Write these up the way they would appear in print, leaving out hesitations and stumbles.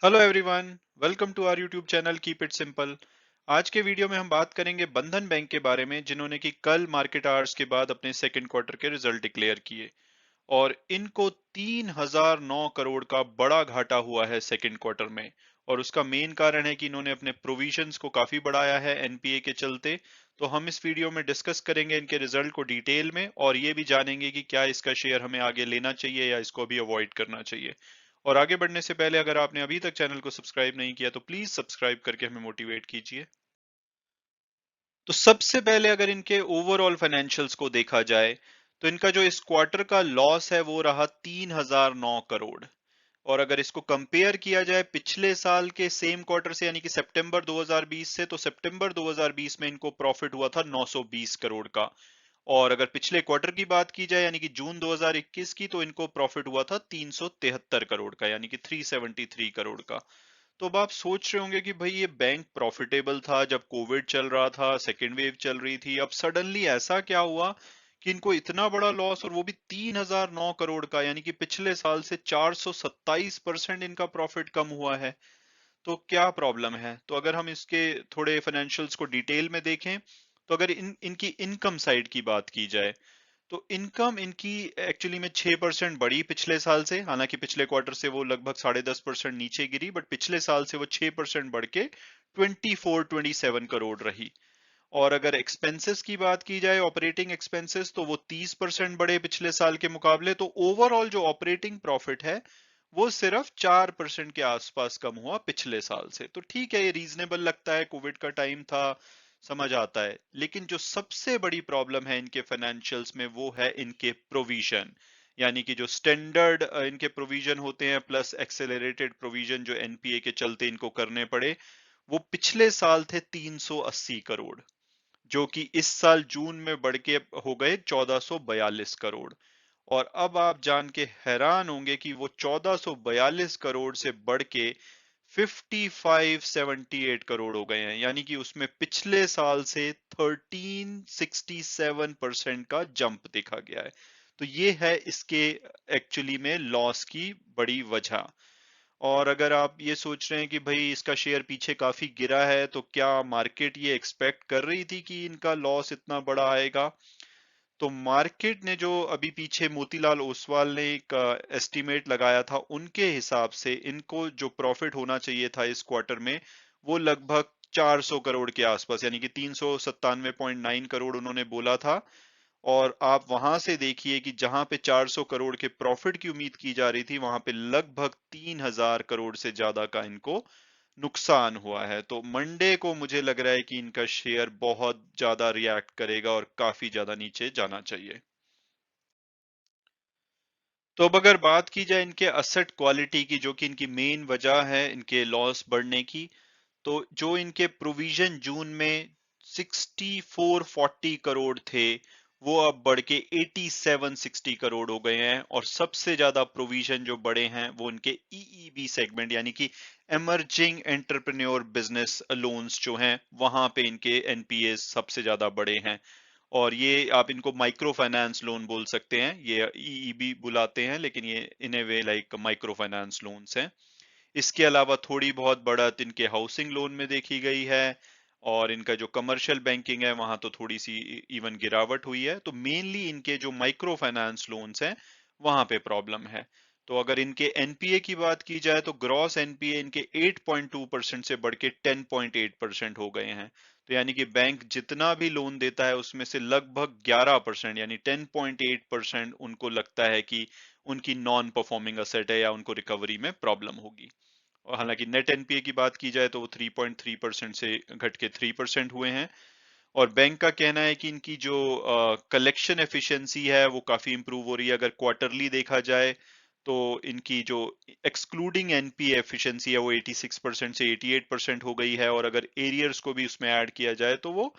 Hello everyone, welcome to our YouTube channel keep it simple. आज के video में हम बात करेंगे बंधन बैंक के बारे में, जिन्होंने कि कल मार्केट आवर्स के बाद अपने सेकंड क्वार्टर के रिजल्ट डिक्लेयर किए और इनको 3009 करोड़ का बड़ा घाटा हुआ है सेकंड क्वार्टर में। और उसका मेन कारण है कि इन्होंने अपने प्रोविजंस को काफी बढ़ाया है एनपीए के चलते। तो हम इस वीडियो में डिस्कस करेंगे इनके रिजल्ट को डिटेल में और ये भी जानेंगे कि क्या इसका शेयर हमें आगे लेना चाहिए या इसको अभी अवॉइड करना चाहिए। और आगे बढ़ने से पहले अगर आपने अभी तक चैनल को सब्सक्राइब नहीं किया तो प्लीज सब्सक्राइब करके हमें मोटिवेट कीजिए। तो सबसे पहले अगर इनके ओवरऑल फाइनेंशियल्स को देखा जाए तो इनका जो इस क्वार्टर का लॉस है वो रहा 3009 करोड़। और अगर इसको कंपेयर किया जाए पिछले साल के सेम क्वार्टर से यानी कि सितंबर 2020 से, तो सितंबर 2020 में इनको प्रॉफिट हुआ था 920 करोड़ का। और अगर पिछले क्वार्टर की बात की जाए यानी कि जून 2021 की, तो इनको प्रॉफिट हुआ था 373 करोड़ का यानी कि 373 करोड़ का। तो अब आप सोच रहे होंगे कि भाई ये बैंक प्रॉफिटेबल था जब कोविड चल रहा था, सेकेंड वेव चल रही थी, अब सडनली ऐसा क्या हुआ कि इनको इतना बड़ा लॉस, और वो भी 3009 करोड़ का, यानी कि पिछले साल से 427% इनका प्रॉफिट कम हुआ है। तो क्या प्रॉब्लम है? तो अगर हम इसके थोड़े फाइनेंशियल्स को डिटेल में देखें, तो अगर इनकी इनकम साइड की बात की जाए तो इनकम इनकी एक्चुअली में 6% बढ़ी पिछले साल से। हालांकि पिछले क्वार्टर से वो लगभग 10.5% नीचे गिरी, बट पिछले साल से वो 6% बढ़ के 27 करोड़ रही। और अगर एक्सपेंसेस की बात की जाए, ऑपरेटिंग एक्सपेंसेस, तो वो 30% बढ़े पिछले साल के मुकाबले। तो ओवरऑल जो ऑपरेटिंग प्रॉफिट है वो सिर्फ 4% के आसपास कम हुआ पिछले साल से। तो ठीक है, ये रीजनेबल लगता है, कोविड का टाइम था, समझ आता है। लेकिन जो सबसे बड़ी प्रॉब्लम है इनके फाइनेंशियल्स में वो है इनके प्रोविजन। यानी कि जो स्टैंडर्ड इनके प्रोविजन होते हैं प्लस एक्सेलरेटेड प्रोविजन जो एनपीए के चलते इनको करने पड़े, वो पिछले साल थे 380 करोड़, जो कि इस साल जून में बढ़ के हो गए 1442 करोड़। और अब आप जान के हैरान होंगे कि वो 1442 करोड़ से बढ़ के 5578 करोड़ हो गए हैं, यानी कि उसमें पिछले साल से 1367% का जंप देखा गया है। तो ये है इसके एक्चुअली में लॉस की बड़ी वजह। और अगर आप ये सोच रहे हैं कि भाई इसका शेयर पीछे काफी गिरा है, तो क्या मार्केट ये एक्सपेक्ट कर रही थी कि इनका लॉस इतना बड़ा आएगा? तो मार्केट ने जो अभी पीछे मोतीलाल ओसवाल ने एक एस्टीमेट लगाया था, उनके हिसाब से इनको जो प्रॉफिट होना चाहिए था इस क्वार्टर में वो लगभग 400 करोड़ के आसपास, यानी कि 397.9 करोड़ उन्होंने बोला था। और आप वहां से देखिए कि जहां पे 400 करोड़ के प्रॉफिट की उम्मीद की जा रही थी, वहां पे लगभग 3000 करोड़ से ज्यादा का इनको नुकसान हुआ है। तो मंडे को मुझे लग रहा है कि इनका शेयर बहुत ज्यादा रिएक्ट करेगा और काफी ज्यादा नीचे जाना चाहिए। तो अब अगर बात की जाए इनके असेट क्वालिटी की, जो कि इनकी मेन वजह है इनके लॉस बढ़ने की, तो जो इनके प्रोविजन जून में 6440 करोड़ थे, वो अब बढ़ के 8760 करोड़ हो गए हैं। और सबसे ज्यादा प्रोविजन जो बढ़े हैं वो इनके ईईबी सेगमेंट यानी कि एमर्जिंग एंटरप्रेन्योर बिजनेस लोन्स जो हैं, वहां पे इनके एनपीए सबसे ज्यादा बढ़े हैं। और ये आप इनको माइक्रो फाइनेंस लोन बोल सकते हैं, ये ईईबी बुलाते हैं, लेकिन ये इन ए वे लाइक माइक्रो फाइनेंस लोन्स हैं। इसके अलावा थोड़ी बहुत बढ़त इनके हाउसिंग लोन में देखी गई है। और इनका जो कमर्शियल बैंकिंग है वहां तो थोड़ी सी इवन गिरावट हुई है। तो मेनली इनके जो माइक्रो फाइनेंस लोन्स हैं वहां पे प्रॉब्लम है। तो अगर इनके एनपीए की बात की जाए तो ग्रॉस एनपीए इनके 8.2% से बढ़ के 10.8% हो गए हैं। तो यानी कि बैंक जितना भी लोन देता है उसमें से लगभग 11% यानी 10.8% उनको लगता है कि उनकी नॉन परफॉर्मिंग असेट है या उनको रिकवरी में प्रॉब्लम होगी। और हालांकि नेट एनपीए की बात की जाए तो वो 3.3% से घट के 3% हुए हैं। और बैंक का कहना है कि इनकी जो कलेक्शन एफिशिएंसी है वो काफी इंप्रूव हो रही है। अगर क्वार्टरली देखा जाए तो इनकी जो एक्सक्लूडिंग एनपीए एफिशिएंसी है वो 86% से 88% हो गई है। और अगर एरियर्स को भी उसमें ऐड किया जाए तो वो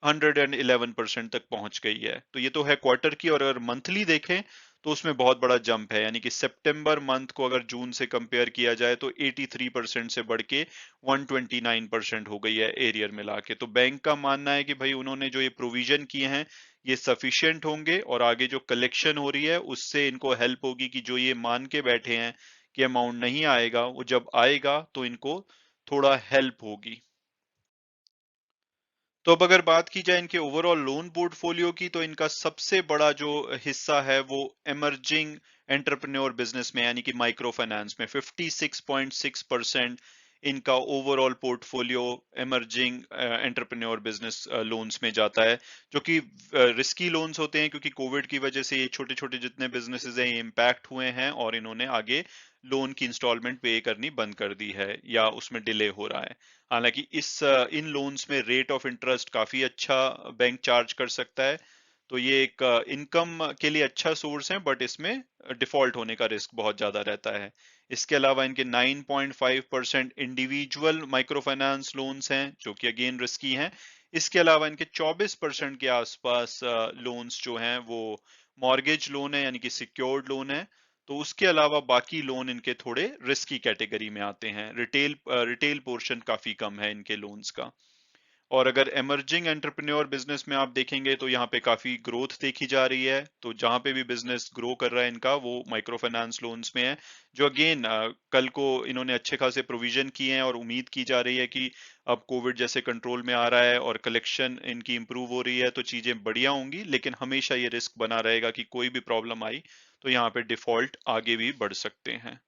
111% तक पहुंच गई है। तो ये तो है क्वार्टर की। और अगर मंथली देखें तो उसमें बहुत बड़ा जंप है, यानी कि सितंबर मंथ को अगर जून से कंपेयर किया जाए तो 83% से बढ़ के 129% हो गई है एरियर मिला के। तो बैंक का मानना है कि भाई उन्होंने जो ये प्रोविजन किए हैं ये सफिशिएंट होंगे और आगे जो कलेक्शन हो रही है उससे इनको हेल्प होगी कि जो ये मान के बैठे हैं कि अमाउंट नहीं आएगा, वो जब आएगा तो इनको थोड़ा हेल्प होगी। तो अब अगर बात की जाए इनके ओवरऑल लोन पोर्टफोलियो की, तो इनका सबसे बड़ा जो हिस्सा है वो इमर्जिंग एंटरप्रेन्योर बिजनेस में यानी कि माइक्रो फाइनेंस में 56.6% इनका overall portfolio emerging entrepreneur business loans में जाता है, जो कि रिस्की लोन्स होते हैं क्योंकि कोविड की वजह से ये छोटे छोटे जितने बिजनेसेस हैं ये इम्पैक्ट हुए हैं और इन्होंने आगे लोन की इंस्टॉलमेंट पे करनी बंद कर दी है या उसमें डिले हो रहा है। हालांकि इन लोन्स में रेट ऑफ इंटरेस्ट काफी अच्छा बैंक चार्ज कर सकता है, तो ये एक इनकम के लिए अच्छा सोर्स है, बट इसमें डिफॉल्ट होने का रिस्क बहुत ज्यादा रहता है। इसके अलावा इनके 9.5% इंडिविजुअल माइक्रो फाइनेंस लोन्स हैं जो कि अगेन रिस्की हैं। इसके अलावा इनके 24% के आसपास लोन्स जो हैं वो मॉर्गेज लोन है यानी कि सिक्योर्ड लोन है। तो उसके अलावा बाकी लोन इनके थोड़े रिस्की कैटेगरी में आते हैं। रिटेल पोर्शन काफी कम है इनके लोन्स का। और अगर इमर्जिंग एंटरप्रेन्योर बिजनेस में आप देखेंगे तो यहाँ पे काफी ग्रोथ देखी जा रही है। तो जहां पे भी बिजनेस ग्रो कर रहा है इनका वो माइक्रो फाइनेंस लोन्स में है, जो अगेन कल को इन्होंने अच्छे खासे प्रोविजन किए हैं और उम्मीद की जा रही है कि अब कोविड जैसे कंट्रोल में आ रहा है और कलेक्शन इनकी इंप्रूव हो रही है तो चीजें बढ़िया होंगी, लेकिन हमेशा ये रिस्क बना रहेगा कि कोई भी प्रॉब्लम आई तो यहाँ पे डिफॉल्ट आगे भी बढ़ सकते हैं।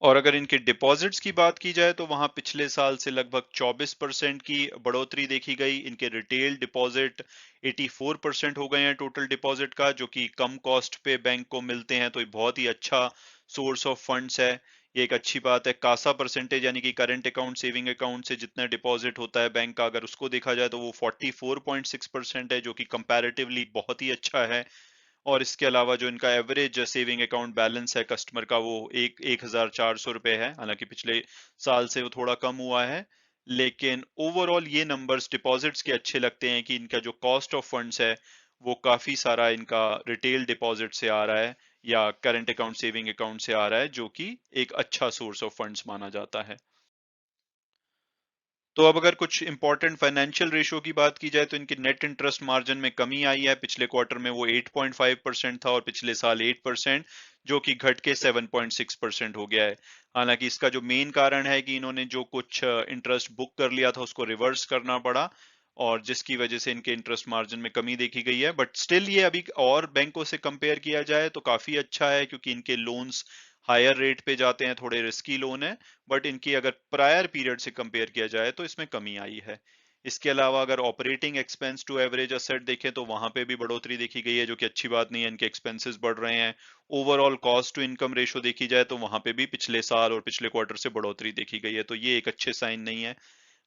और अगर इनके डिपॉजिट्स की बात की जाए तो वहां पिछले साल से लगभग 24% की बढ़ोतरी देखी गई। इनके रिटेल डिपॉजिट 84% हो गए हैं टोटल डिपॉजिट का, जो कि कम कॉस्ट पे बैंक को मिलते हैं, तो ये बहुत ही अच्छा सोर्स ऑफ फंड्स है। ये एक अच्छी बात है। कासा परसेंटेज यानी कि करंट अकाउंट सेविंग अकाउंट से जितना डिपॉजिट होता है बैंक का, अगर उसको देखा जाए तो वो 44.6% है, जो कि कंपैरेटिवली बहुत ही अच्छा है। और इसके अलावा जो इनका एवरेज सेविंग अकाउंट बैलेंस है कस्टमर का वो 1,400 रुपए है। हालांकि पिछले साल से वो थोड़ा कम हुआ है, लेकिन ओवरऑल ये नंबर्स डिपॉजिट्स के अच्छे लगते हैं कि इनका जो कॉस्ट ऑफ फंड्स है वो काफी सारा इनका रिटेल डिपॉजिट से आ रहा है या करंट अकाउंट सेविंग अकाउंट से आ रहा है, जो कि एक अच्छा सोर्स ऑफ फंड्स माना जाता है। तो अब अगर कुछ इंपॉर्टेंट फाइनेंशियल रेशियो की बात की जाए तो इनके नेट इंटरेस्ट मार्जिन में कमी आई है। पिछले क्वार्टर में वो 8.5% था और पिछले साल 8%, जो कि घट के 7.6% हो गया है। हालांकि इसका जो मेन कारण है कि इन्होंने जो कुछ इंटरेस्ट बुक कर लिया था उसको रिवर्स करना पड़ा, और जिसकी वजह से इनके इंटरेस्ट मार्जिन में कमी देखी गई है। बट स्टिल ये अभी और बैंकों से कंपेयर किया जाए तो काफी अच्छा है, क्योंकि इनके लोन्स हायर रेट पे जाते हैं, थोड़े रिस्की लोन है। बट इनकी अगर प्रायर पीरियड से कंपेयर किया जाए तो इसमें कमी आई है। इसके अलावा अगर operating expense to average asset देखें तो वहां पे भी बढ़ोतरी देखी गई है, जो कि अच्छी बात नहीं है। इनके एक्सपेंसेस बढ़ रहे हैं। Overall cost to income ratio देखी जाए तो वहां पे भी पिछले साल और पिछले क्वार्टर से बढ़ोतरी देखी गई है, तो ये एक अच्छे साइन नहीं है।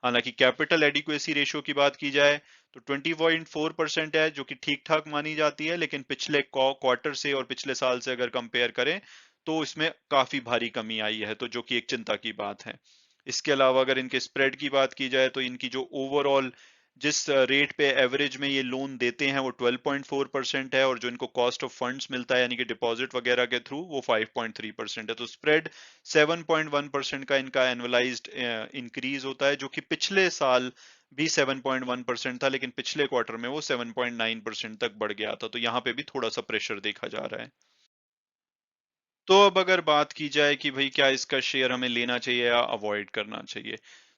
हालांकि कैपिटल एडिक्वेसी रेशियो की बात की जाए तो 20.4% है, जो कि ठीक ठाक मानी जाती है, लेकिन पिछले क्वार्टर से और पिछले साल से अगर कंपेयर करें तो इसमें काफी भारी कमी आई है, तो जो कि एक चिंता की बात है। इसके अलावा अगर इनके स्प्रेड की बात की जाए तो इनकी जो ओवरऑल जिस रेट पे एवरेज में ये लोन देते हैं वो 12.4% है, और जो इनको कॉस्ट ऑफ फंड्स मिलता है यानी कि डिपॉजिट वगैरह के थ्रू वो 5.3% है। तो स्प्रेड 7.1% का इनका एनुअलाइज्ड इंक्रीज होता है, जो कि पिछले साल भी 7.1% था, लेकिन पिछले क्वार्टर में वो 7.9% तक बढ़ गया था। तो यहाँ पे भी थोड़ा सा प्रेशर देखा जा रहा है। तो अब अगर बात की जाए कि भाई क्या इसका शेयर हमें लेना चाहिए या अवॉइड करना चाहिए,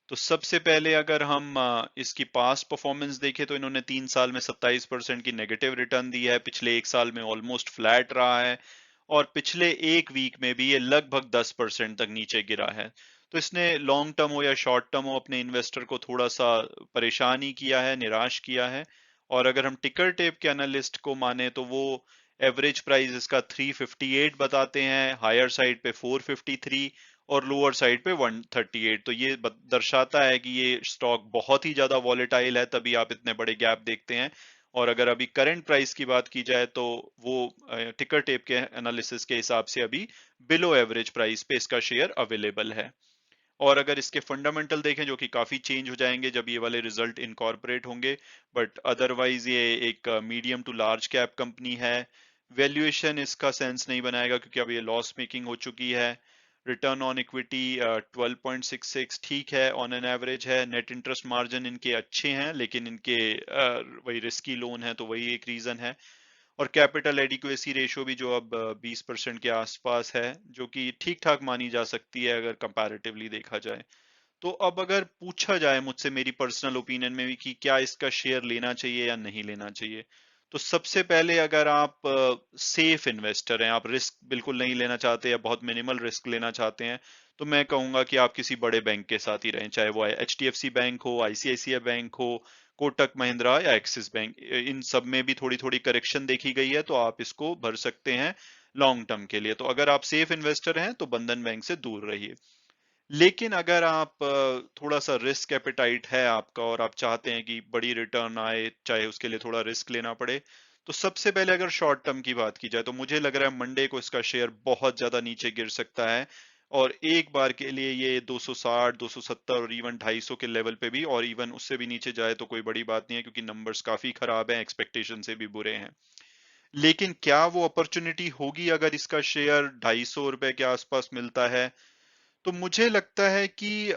तो सबसे पहले अगर हम इसकी पास्ट परफॉर्मेंस देखें तो इन्होंने 3 साल में 27% की नेगेटिव रिटर्न दी है। पिछले एक साल में ऑलमोस्ट फ्लैट रहा है, और पिछले एक वीक में भी ये लगभग 10% तक नीचे गिरा है। तो इसने लॉन्ग टर्म हो या शॉर्ट टर्म हो अपने इन्वेस्टर को थोड़ा सा परेशान ही किया है, निराश किया है। और अगर हम टिकर टेप के एनालिस्ट को माने तो वो एवरेज प्राइस इसका 358 बताते हैं, हायर साइड पे 453 और लोअर साइड पे 138। तो ये दर्शाता है कि ये स्टॉक बहुत ही ज्यादा वॉलेटाइल है, तभी आप इतने बड़े गैप देखते हैं। और अगर अभी करंट प्राइस की बात की जाए तो वो टिकर टेप के एनालिसिस के हिसाब से अभी बिलो एवरेज प्राइस पे इसका शेयर अवेलेबल है। और अगर इसके फंडामेंटल देखें जो कि काफी चेंज हो जाएंगे जब ये वाले रिजल्ट इनकॉर्पोरेट होंगे, बट अदरवाइज ये एक medium to large cap company है। वैल्यूएशन इसका सेंस नहीं बनाएगा क्योंकि अब ये लॉस मेकिंग हो चुकी है। रिटर्न ऑन इक्विटी 12.66 ठीक है, ऑन एन एवरेज है। नेट इंटरेस्ट मार्जिन इनके अच्छे हैं, लेकिन इनके वही रिस्की लोन है, तो वही एक रीजन है। और कैपिटल एडिक्वेसी रेशियो भी जो अब 20% के आसपास है, जो कि ठीक ठाक मानी जा सकती है अगर कंपैरेटिवली देखा जाए। तो अब अगर पूछा जाए मुझसे मेरी पर्सनल ओपिनियन में भी कि क्या इसका शेयर लेना चाहिए या नहीं लेना चाहिए, तो सबसे पहले अगर आप सेफ इन्वेस्टर हैं, आप रिस्क बिल्कुल नहीं लेना चाहते या बहुत मिनिमल रिस्क लेना चाहते हैं, तो मैं कहूंगा कि आप किसी बड़े बैंक के साथ ही रहें, चाहे वो HDFC बैंक हो, ICICI बैंक हो, कोटक महिंद्रा या एक्सिस बैंक। इन सब में भी थोड़ी थोड़ी करेक्शन देखी गई है, तो आप इसको भर सकते हैं लॉन्ग टर्म के लिए। तो अगर आप सेफ इन्वेस्टर हैं तो बंधन बैंक से दूर रहिए। लेकिन अगर आप थोड़ा सा रिस्क एपेटाइट है आपका और आप चाहते हैं कि बड़ी रिटर्न आए, चाहे उसके लिए थोड़ा रिस्क लेना पड़े, तो सबसे पहले अगर शॉर्ट टर्म की बात की जाए तो मुझे लग रहा है मंडे को इसका शेयर बहुत ज्यादा नीचे गिर सकता है, और एक बार के लिए ये 260, 270 और इवन 250 के लेवल पे भी, और इवन उससे भी नीचे जाए तो कोई बड़ी बात नहीं है, क्योंकि नंबर्स काफी खराब हैं, एक्सपेक्टेशन से भी बुरे हैं। लेकिन क्या वो अपॉर्चुनिटी होगी अगर इसका शेयर 250 रुपए के आसपास मिलता है? तो मुझे लगता है कि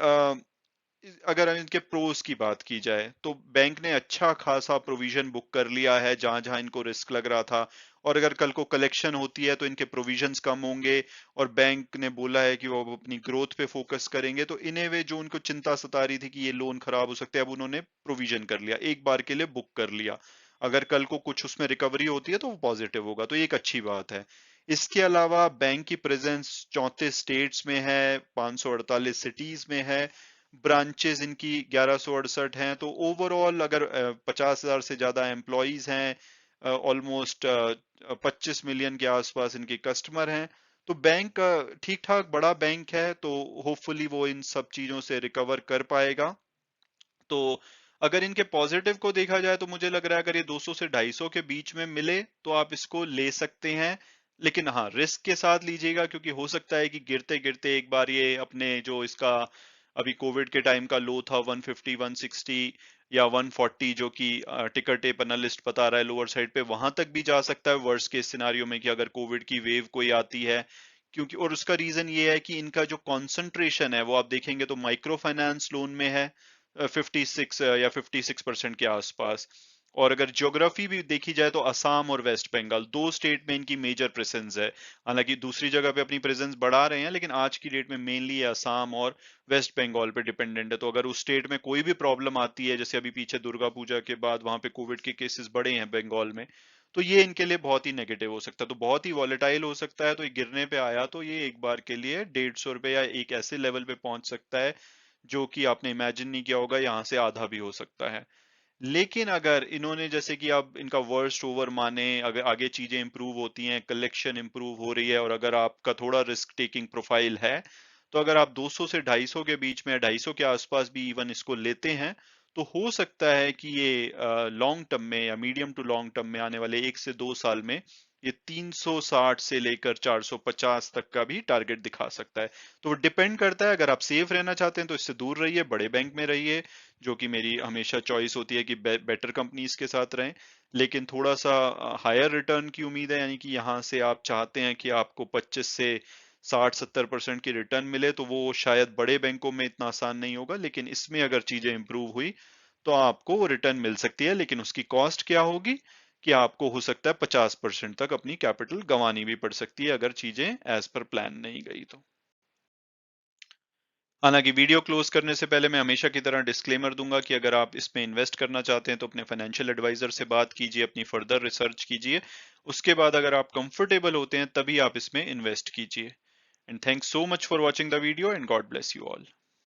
अगर इनके प्रोस की बात की जाए तो बैंक ने अच्छा खासा प्रोविजन बुक कर लिया है जहां जहां इनको रिस्क लग रहा था, और अगर कल को कलेक्शन होती है तो इनके प्रोविजंस कम होंगे, और बैंक ने बोला है कि वो अब अपनी ग्रोथ पे फोकस करेंगे, तो इन्हें वे जो उनको चिंता सता रही थी कि ये लोन खराब हो सकते हैं, अब उन्होंने प्रोविजन कर लिया, एक बार के लिए बुक कर लिया। अगर कल को कुछ उसमें रिकवरी होती है तो वो पॉजिटिव होगा, तो ये एक अच्छी बात है। इसके अलावा बैंक की प्रेजेंस 34 स्टेट्स में है, 548 सिटीज में है, ब्रांचेस इनकी 1168 हैं, तो ओवरऑल अगर 50,000 से ज्यादा एम्प्लॉइज हैं, ऑलमोस्ट 25 मिलियन के आसपास इनके कस्टमर हैं, तो बैंक ठीक ठाक बड़ा बैंक है, तो होपफुली वो इन सब चीजों से रिकवर कर पाएगा। तो अगर इनके पॉजिटिव को देखा जाए तो मुझे लग रहा है अगर ये 200 से 250 के बीच में मिले तो आप इसको ले सकते हैं। लेकिन हाँ, रिस्क के साथ लीजिएगा, क्योंकि हो सकता है कि गिरते गिरते एक बार ये अपने जो इसका अभी कोविड के टाइम का लो था 150, 160 या 140, जो कि टिकर टेप एनालिस्ट बता रहा है लोअर साइड पे, वहां तक भी जा सकता है वर्स्ट केस सिनारियो में, कि अगर कोविड की वेव कोई आती है। क्योंकि और उसका रीजन ये है कि इनका जो कॉन्सेंट्रेशन है वो आप देखेंगे तो माइक्रो फाइनेंस लोन में है 56 या 56% के आसपास। और अगर ज्योग्राफी भी देखी जाए तो असम और वेस्ट बंगाल, दो स्टेट में इनकी मेजर प्रेजेंस है। हालांकि दूसरी जगह पे अपनी प्रेजेंस बढ़ा रहे हैं, लेकिन आज की डेट में मेनली असम और वेस्ट बंगाल पे डिपेंडेंट है। तो अगर उस स्टेट में कोई भी प्रॉब्लम आती है, जैसे अभी पीछे दुर्गा पूजा के बाद वहां पे कोविड के केसेस बढ़े हैं बंगाल में, तो ये इनके लिए बहुत ही नेगेटिव हो सकता है, तो बहुत ही वॉलेटाइल हो सकता है। तो ये गिरने पे आया तो ये एक बार के लिए 150 रुपए या एक ऐसे लेवल पे पहुंच सकता है जो कि आपने इमेजिन नहीं किया होगा, यहाँ से आधा भी हो सकता है। लेकिन अगर इन्होंने जैसे कि अब इनका वर्स्ट ओवर माने, अगर आगे चीजें इंप्रूव होती हैं, कलेक्शन इंप्रूव हो रही है, और अगर आपका थोड़ा रिस्क टेकिंग प्रोफाइल है, तो अगर आप 200 से 250 के बीच में, 250 के आसपास भी इवन इसको लेते हैं, तो हो सकता है कि ये लॉन्ग टर्म में या मीडियम टू लॉन्ग टर्म में आने वाले 1 से 2 साल में ये 360 से लेकर 450 तक का भी टारगेट दिखा सकता है। तो वो डिपेंड करता है, अगर आप सेफ रहना चाहते हैं तो इससे दूर रहिए, बड़े बैंक में रहिए, जो कि मेरी हमेशा चॉइस होती है कि बेटर कंपनीज के साथ रहें। लेकिन थोड़ा सा हायर रिटर्न की उम्मीद है, यानी कि यहाँ से आप चाहते हैं कि आपको 25 से 60-70% की रिटर्न मिले, तो वो शायद बड़े बैंकों में इतना आसान नहीं होगा, लेकिन इसमें अगर चीजें इंप्रूव हुई तो आपको वो रिटर्न मिल सकती है। लेकिन उसकी कॉस्ट क्या होगी कि आपको हो सकता है 50% तक अपनी कैपिटल गंवानी भी पड़ सकती है अगर चीजें एज पर प्लान नहीं गई तो। हालांकि वीडियो क्लोज करने से पहले मैं हमेशा की तरह डिस्क्लेमर दूंगा कि अगर आप इसमें इन्वेस्ट करना चाहते हैं तो अपने फाइनेंशियल एडवाइजर से बात कीजिए, अपनी फर्दर रिसर्च कीजिए। उसके बाद अगर आप कंफर्टेबल होते हैं तभी आप इसमें इन्वेस्ट कीजिए। And thanks so much for watching the video, and God bless you all.